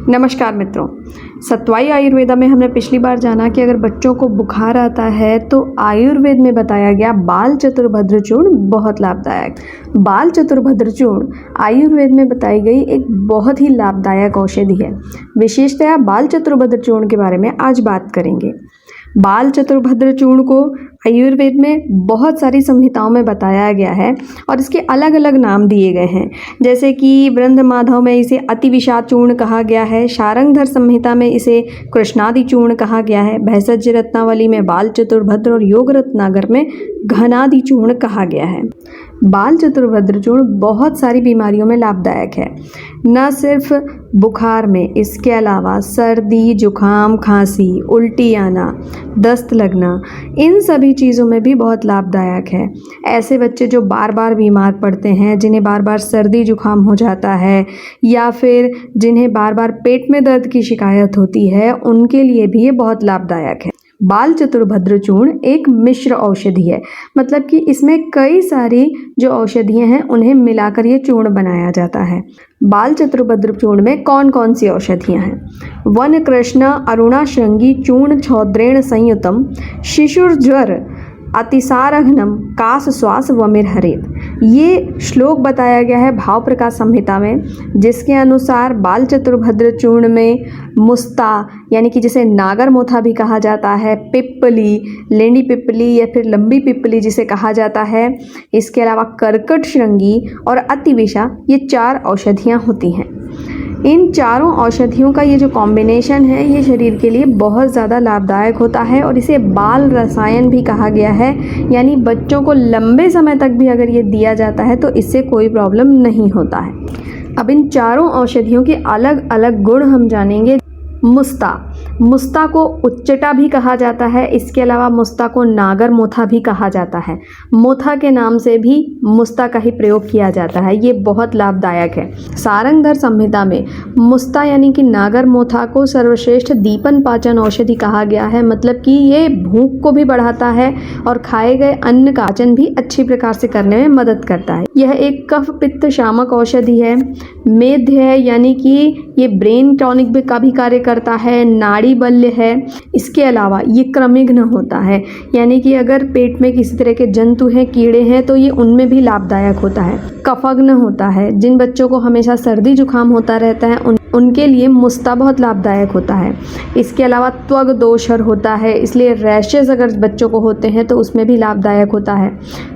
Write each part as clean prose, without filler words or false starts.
नमस्कार मित्रों, सत्वाई आयुर्वेदा में हमने पिछली बार जाना कि अगर बच्चों को बुखार आता है तो आयुर्वेद में बताया गया बाल चतुर्भद्र चूर्ण बहुत लाभदायक। बाल चतुर्भद्र चूर्ण आयुर्वेद में बताई गई एक बहुत ही लाभदायक औषधि है। विशेषतया बाल चतुर्भद्र चूर्ण के बारे में आज बात करेंगे। बाल चतुर्भद्र चूर्ण को आयुर्वेद में बहुत सारी संहिताओं में बताया गया है और इसके अलग अलग नाम दिए गए हैं, जैसे कि वृंद माधव में इसे अतिविषाद चूर्ण कहा गया है, शारंगधर संहिता में इसे कृष्णादि चूर्ण कहा गया है, भैषज रत्नावली में बाल चतुर्भद्र और योग रत्नागर में घनादि चूर्ण कहा गया है। बाल चतुर्भद्र चूर्ण बहुत सारी बीमारियों में लाभदायक है, न सिर्फ बुखार में, इसके अलावा सर्दी, जुखाम, खांसी, उल्टी आना, दस्त लगना, इन सभी चीज़ों में भी बहुत लाभदायक है। ऐसे बच्चे जो बार बार बीमार पड़ते हैं, जिन्हें बार बार सर्दी जुखाम हो जाता है या फिर जिन्हें बार बार पेट में दर्द की शिकायत होती है, उनके लिए भी ये बहुत लाभदायक है। बाल चतुर्भद्र चूर्ण एक मिश्र औषधि है, मतलब कि इसमें कई सारी जो औषधियाँ हैं उन्हें मिलाकर ये चूर्ण बनाया जाता है। बाल चतुर्भद्र चूर्ण में कौन कौन सी औषधियाँ हैं? वन कृष्ण अरुणा श्रृंगी चूर्ण छौद्रेण संयुतम शिशुर्ज्वर अतिसारघ्नम कास श्वास वमिर हरेत। ये श्लोक बताया गया है भाव प्रकाश संहिता में, जिसके अनुसार बाल चतुर्भद्र चूर्ण में मुस्ता यानी कि जिसे नागर मोथा भी कहा जाता है, पिप्पली, लेंडी पिप्पली या फिर लंबी पिप्पली जिसे कहा जाता है, इसके अलावा कर्कट श्रृंगी और अतिविषा, ये 4 औषधियाँ होती हैं। इन चारों औषधियों का ये जो कॉम्बिनेशन है ये शरीर के लिए बहुत ज़्यादा लाभदायक होता है और इसे बाल रसायन भी कहा गया है, यानी बच्चों को लंबे समय तक भी अगर ये दिया जाता है तो इससे कोई प्रॉब्लम नहीं होता है। अब इन चारों औषधियों के अलग अलग गुण हम जानेंगे। मुस्ता को उच्चटा भी कहा जाता है, इसके अलावा मुस्ता को नागर मोथा भी कहा जाता है। मोथा के नाम से भी मुस्ता का ही प्रयोग किया जाता है, ये बहुत लाभदायक है। सारंगधर संहिता में मुस्ता यानी कि नागर मोथा को सर्वश्रेष्ठ दीपन पाचन औषधि कहा गया है, मतलब कि ये भूख को भी बढ़ाता है और खाए गए अन्न का पाचन भी अच्छी प्रकार से करने में मदद करता है। यह एक कफ पित्त शामक औषधि है। मेध्य है यानी कि ये ब्रेन टॉनिक भी का भी कार्य करता है, नाड़ी बल्य है। इसके अलावा ये क्रमिघ्न होता है, यानी कि अगर पेट में किसी तरह के जंतु हैं, कीड़े हैं, तो ये उनमें भी लाभदायक होता है। कफग्न होता है, जिन बच्चों को हमेशा सर्दी जुखाम होता रहता है उनके लिए मुस्ता बहुत लाभदायक होता है। इसके अलावा त्वग दोषर होता है, इसलिए रैशेज अगर बच्चों को होते हैं तो उसमें भी लाभदायक होता है।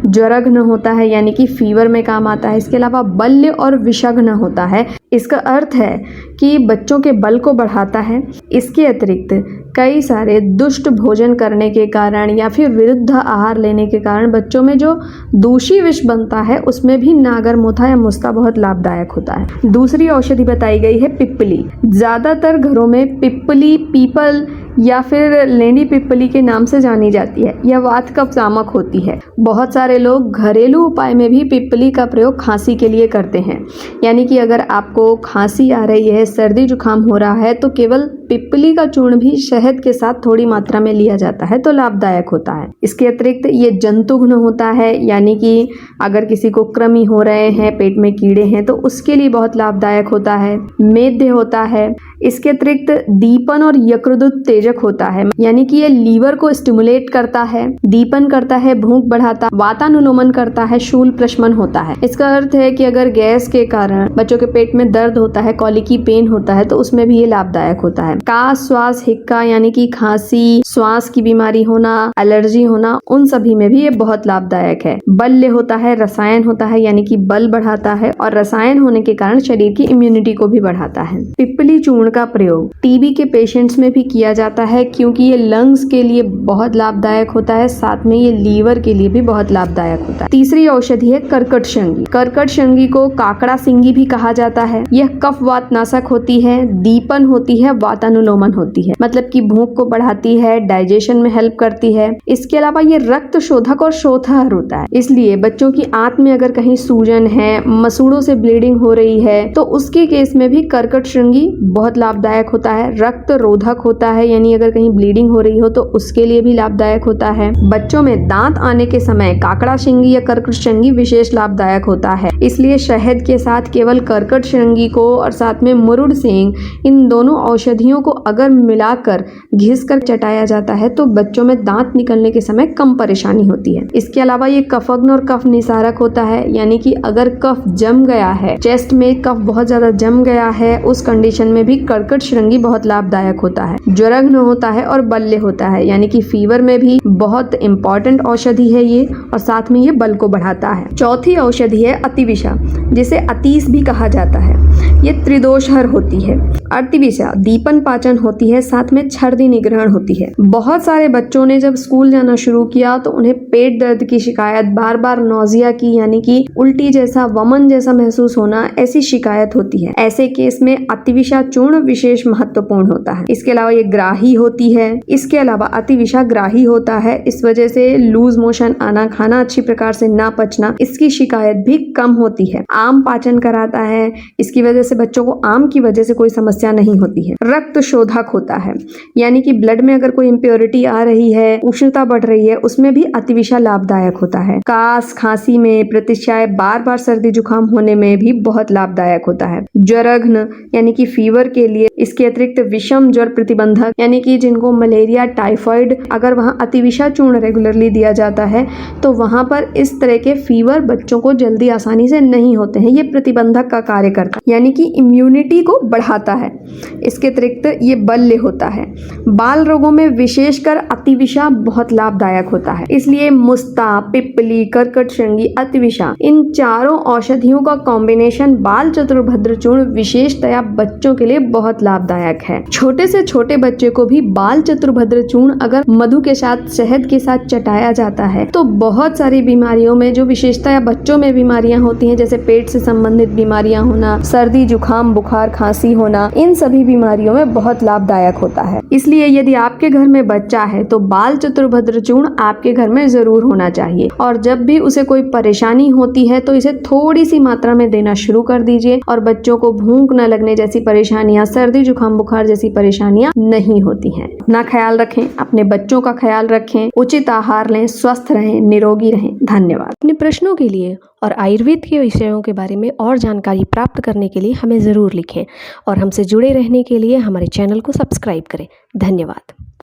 ज्वरघ्न होता है यानी कि फीवर में काम आता है। इसके अलावा बल्य और विषघ्न होता है, इसका अर्थ है कि बच्चों के बल को बढ़ाता है। इसके अतिरिक्त कई सारे दुष्ट भोजन करने के कारण या फिर विरुद्ध आहार लेने के कारण बच्चों में जो दूषी विष बनता है उसमें भी नागर मोथा या मुस्ता बहुत लाभदायक होता है। दूसरी औषधि बताई गई है पिप्पली। ज़्यादातर घरों में पिप्पली, पीपल या फिर लेंडी पिप्पली के नाम से जानी जाती है। यह वात कफ शामक होती है। बहुत सारे लोग घरेलू उपाय में भी पिप्पली का प्रयोग खांसी के लिए करते हैं, यानी कि अगर आपको खांसी आ रही है, सर्दी जुखाम हो रहा है, तो केवल पिप्पली का चूर्ण भी शहद के साथ थोड़ी मात्रा में लिया जाता है तो लाभदायक होता है। इसके अतिरिक्त ये जंतुघ्न होता है, यानी कि अगर किसी को कृमि हो रहे हैं, पेट में कीड़े हैं, तो उसके लिए बहुत लाभदायक होता है। मेध्य होता है। इसके अतिरिक्त दीपन और यकृत तेजक होता है, यानी कि ये लीवर को स्टिमुलेट करता है, दीपन करता है, भूख बढ़ाता, वातानुलोमन करता है, शूल प्रशमन होता है। इसका अर्थ है कि अगर गैस के कारण बच्चों के पेट में दर्द होता है, कॉलिकी पेन होता है, तो उसमें भी ये लाभदायक होता है। कास श्वास हिक्का यानी कि खांसी, श्वास की बीमारी होना, एलर्जी होना, उन सभी में भी ये बहुत लाभदायक है। बल्य होता है, रसायन होता है, यानी कि बल बढ़ाता है और रसायन होने के कारण शरीर की इम्यूनिटी को भी बढ़ाता है। पिप्पली चूर्ण का प्रयोग टीबी के पेशेंट्स में भी किया जाता है, क्योंकि ये लंग्स के लिए बहुत लाभदायक होता है, साथ में ये लीवर के लिए भी बहुत लाभदायक होता है। तीसरी औषधि है कर्कट श्रृंगी। कर्कट श्रृंगी को काकड़ा सिंगी भी कहा जाता है। यह कफ वात नाशक होती है, दीपन होती है, वात वातानुलोमन होती है, मतलब कि भूख को बढ़ाती है, डाइजेशन में हेल्प करती है। इसके अलावा ये रक्त शोधक और शोथहर होता है, इसलिए बच्चों की आंत में अगर कहीं सूजन है, मसूड़ों से ब्लीडिंग हो रही है, तो उसके केस में भी कर्कट श्रृंगी बहुत लाभदायक होता है। रक्त रोधक होता है, यानी अगर कहीं ब्लीडिंग हो रही हो तो उसके लिए भी लाभदायक होता है। बच्चों में दांत आने के समय काकड़ा श्रृंगी या कर्कट श्रृंगी विशेष लाभदायक होता है, इसलिए शहद के साथ केवल कर्कट श्रृंगी को और साथ में मुरुड़ सेंग, इन दोनों औषधियों को अगर मिलाकर घिस कर चटाया जाता है तो बच्चों में दांत निकलने के समय कम परेशानी होती है। इसके अलावा ये कफग्न और कफ निसारक होता है, यानी कि अगर कफ जम गया है, चेस्ट में कफ बहुत ज्यादा जम गया है, उस कंडीशन में भी कर्कट श्रृंगी बहुत लाभदायक होता है। ज्वरघ्न होता है और बल्ले होता है, यानी कि फीवर में भी बहुत इंपॉर्टेंट औषधि है ये, और साथ में ये बल को बढ़ाता है। चौथी औषधि है अतिविषा, जिसे अतीस भी कहा जाता है। ये त्रिदोषहर होती है। अतिविषा दीपन पाचन होती है, साथ में छर्दी निग्रहण होती है। बहुत सारे बच्चों ने जब स्कूल जाना शुरू किया तो उन्हें पेट दर्द की शिकायत, बार बार नौजिया की, यानी कि उल्टी जैसा, वमन जैसा महसूस होना, ऐसी शिकायत होती है। ऐसे केस में अतिविषा चूर्ण विशेष महत्वपूर्ण होता है। इसके अलावा ये ग्राही होती है। इसके अलावा अतिविषा ग्राही होता है, इस वजह से लूज मोशन आना, खाना अच्छी प्रकार से ना पचना, इसकी शिकायत भी कम होती है। आम पाचन कराता है, इसकी वजह से बच्चों को आम की वजह से कोई समस्या नहीं होती है। रक्त शोधक होता है, यानी कि ब्लड में अगर कोई इम्प्योरिटी आ रही है, उष्णता बढ़ रही है, उसमें भी अतिविषा लाभदायक होता है। कास, खांसी में, प्रतिशाय, बार बार सर्दी जुकाम होने में भी बहुत लाभदायक होता है। ज्वरघ्न यानी कि फीवर के लिए इसके अतिरिक्त विषम ज्वर प्रतिबंधक, यानी कि जिनको मलेरिया, टाइफाइड, अगर वहाँ अतिविषा चूर्ण रेगुलरली दिया जाता है तो वहाँ पर इस तरह के फीवर बच्चों को जल्दी आसानी से नहीं होते हैं। ये प्रतिबंधक का कार्य करता है, यानी कि इम्यूनिटी को बढ़ाता है। इसके अतिरिक्त ये बल्य होता है। बाल रोगों में विशेषकर अतिविषा बहुत लाभदायक होता है, इसलिए मुस्ता, पिप्पली, कर्कट श्रृंगी, अतिविषा, इन चारों औषधियों का कॉम्बिनेशन बाल चतुर्भद्र चूर्ण विशेषतया बच्चों के लिए बहुत लाभदायक है। छोटे से छोटे बच्चे को भी बाल चतुर्भद्र चूर्ण अगर मधु के साथ, शहद के साथ चटाया जाता है तो बहुत सारी बीमारियों में, जो विशेषतया बच्चों में बीमारियां होती हैं, जैसे पेट से संबंधित बीमारियां होना, सर्दी जुकाम, बुखार, खांसी होना, इन सभी बीमारियों में बहुत लाभदायक होता है। इसलिए यदि आपके घर में बच्चा है तो बाल चतुर्भद्र चूर्ण आपके घर में जरूर होना चाहिए, और जब भी उसे कोई परेशानी होती है तो इसे थोड़ी सी मात्रा में देना शुरू कर दीजिए, और बच्चों को भूख न लगने जैसी परेशानियां, सर्दी जुकाम बुखार जैसी परेशानियां नहीं होती हैं। अपना ख्याल रखें, अपने बच्चों का ख्याल रखें, उचित आहार लें, स्वस्थ रहें, निरोगी रहें। धन्यवाद। अपने प्रश्नों के लिए और आयुर्वेद के विषयों के बारे में और जानकारी प्राप्त करने के लिए हमें ज़रूर लिखें, और हमसे जुड़े रहने के लिए हमारे चैनल को सब्सक्राइब करें। धन्यवाद।